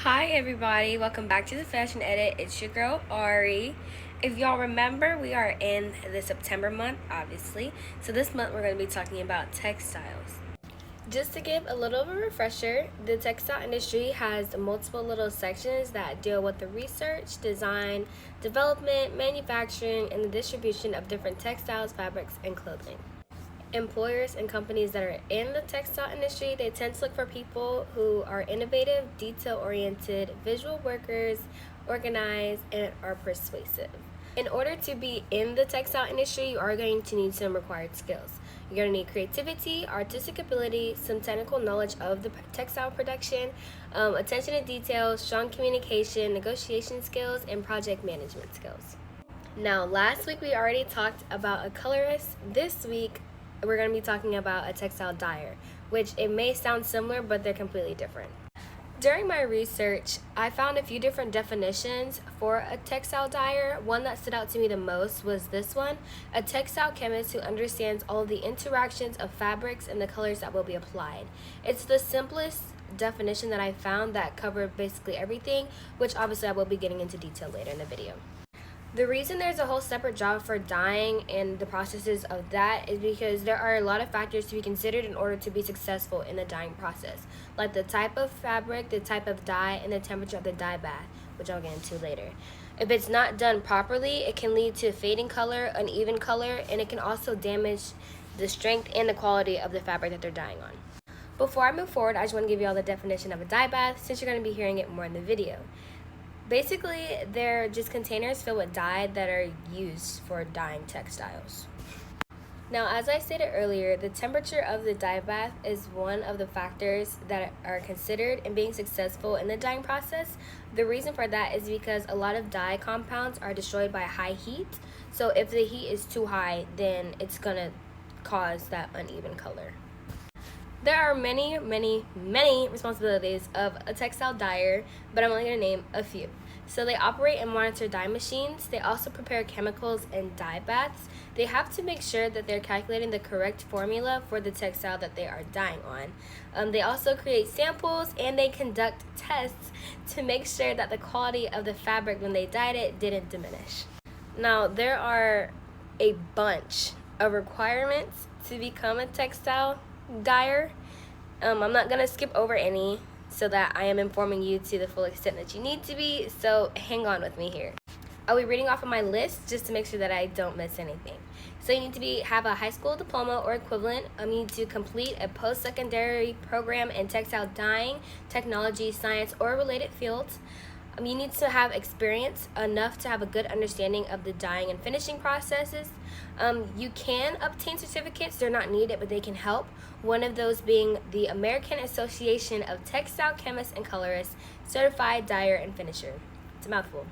Hi everybody, welcome back to the Fashion Edit. It's your girl Ari. If y'all remember, we are in the September month, obviously. So this month we're going to be talking about textiles. Just to give a little of a refresher, the textile industry has multiple little sections that deal with the research, design, development, manufacturing, and the distribution of different textiles, fabrics, and clothing. Employers and companies that are in the textile industry, they tend to look for people who are innovative, detail-oriented, visual workers, organized, and are persuasive. In order to be in the textile industry, you are going to need some required skills. You're going to need creativity, artistic ability, some technical knowledge of the textile production, attention to detail, strong communication, negotiation skills, and project management skills. Now, last week we already talked about a colorist. This week, we're going to be talking about a textile dyer, which it may sound similar, but they're completely different. During my research, I found a few different definitions for a textile dyer. One that stood out to me the most was this one: a textile chemist who understands all of the interactions of fabrics and the colors that will be applied. It's the simplest definition that I found that covered basically everything, which obviously I will be getting into detail later in the video. The reason there's a whole separate job for dyeing and the processes of that is because there are a lot of factors to be considered in order to be successful in the dyeing process, like the type of fabric, the type of dye, and the temperature of the dye bath, which I'll get into later. If it's not done properly, it can lead to fading color, uneven color, and it can also damage the strength and the quality of the fabric that they're dyeing on. Before I move forward, I just want to give you all the definition of a dye bath, since you're going to be hearing it more in the video. Basically, they're just containers filled with dye that are used for dyeing textiles. Now, as I stated earlier, the temperature of the dye bath is one of the factors that are considered in being successful in the dyeing process. The reason for that is because a lot of dye compounds are destroyed by high heat. So if the heat is too high, then it's going to cause that uneven color. There are many responsibilities of a textile dyer, but I'm only going to name a few. So they operate and monitor dye machines. They also prepare chemicals in dye baths. They have to make sure that they're calculating the correct formula for the textile that they are dyeing on. They also create samples, and they conduct tests to make sure that the quality of the fabric when they dyed it didn't diminish. Now, there are a bunch of requirements to become a textile dyer. I'm not going to skip over any so that I am informing you to the full extent that you need to be, so hang on with me here. I'll be reading off of my list just to make sure that I don't miss anything. So you need to have a high school diploma or equivalent. You need to complete a post-secondary program in textile dyeing, technology, science, or related fields. You need to have experience enough to have a good understanding of the dyeing and finishing processes. You can obtain certificates. They're not needed, but they can help. One of those being the American Association of Textile Chemists and Colorists, Certified Dyer and Finisher. It's a mouthful.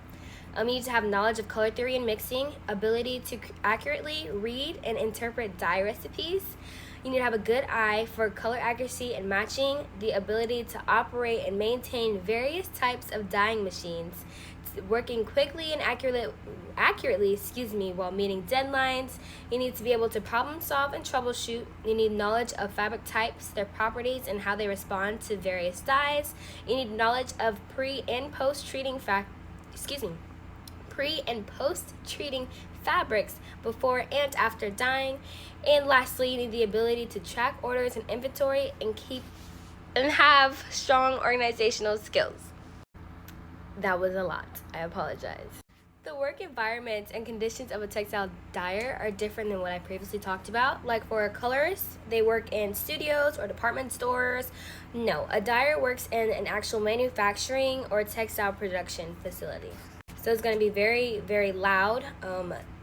You need to have knowledge of color theory and mixing, ability to accurately read and interpret dye recipes. You need to have a good eye for color accuracy and matching, the ability to operate and maintain various types of dyeing machines, working quickly and accurately, while meeting deadlines. You need to be able to problem solve and troubleshoot. You need knowledge of fabric types, their properties, and how they respond to various dyes. You need knowledge of pre and post treating fabrics before and after dyeing. And lastly, you need the ability to track orders and inventory and have strong organizational skills. That was a lot. I apologize. The work environment and conditions of a textile dyer are different than what I previously talked about. Like for a colorist, they work in studios or department stores. No, a dyer works in an actual manufacturing or textile production facility. So it's going to be very, very loud.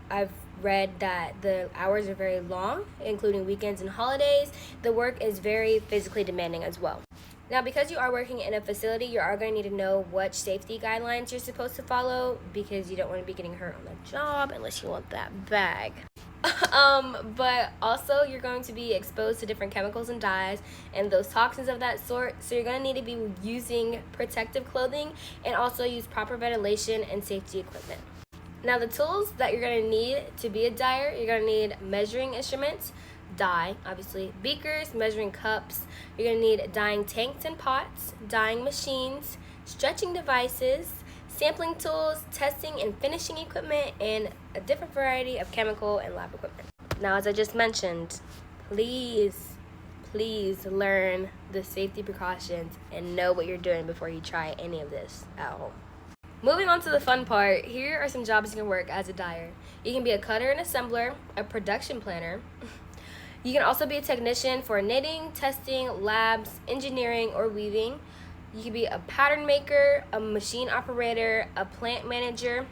I've read that the hours are very long, including weekends and holidays. The work is very physically demanding as well. Now, because you are working in a facility, you are going to need to know what safety guidelines you're supposed to follow, because you don't want to be getting hurt on the job unless you want that bag. But also you're going to be exposed to different chemicals and dyes and those toxins of that sort. So you're going to need to be using protective clothing and also use proper ventilation and safety equipment. Now, the tools that you're going to need to be a dyer, you're going to need measuring instruments, dye, obviously, beakers, measuring cups. You're going to need dyeing tanks and pots, dyeing machines, stretching devices, sampling tools, testing and finishing equipment, and a different variety of chemical and lab equipment. Now, as I just mentioned, please learn the safety precautions and know what you're doing before you try any of this at home. Moving on to the fun part, here are some jobs you can work as a dyer. You can be a cutter and assembler, a production planner. You can also be a technician for knitting, testing, labs, engineering, or weaving. You can be a pattern maker, a machine operator, a plant manager,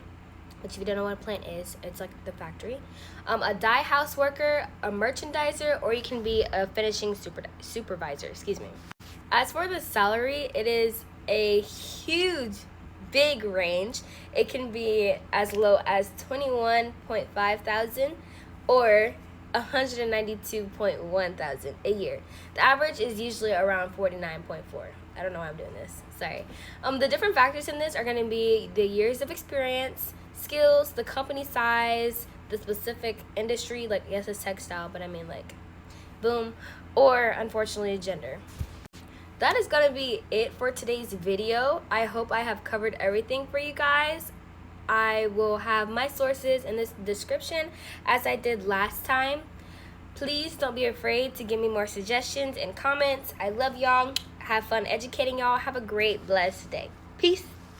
which if you don't know what a plant is, it's like the factory, a dye house worker, a merchandiser, or you can be a finishing supervisor. As for the salary, it is a huge, big range. It can be as low as $21.5 thousand or $192.1 thousand a year. The average is usually around 49.4. I don't know why I'm doing this. Sorry. The different factors in this are going to be the years of experience, skills, the company size, the specific industry, like yes, it's textile, but I mean like, boom, or unfortunately gender. That is going to be it for today's video. I hope I have covered everything for you guys. I will have my sources in this description as I did last time. Please don't be afraid to give me more suggestions and comments. I love y'all. Have fun educating y'all. Have a great, blessed day. Peace.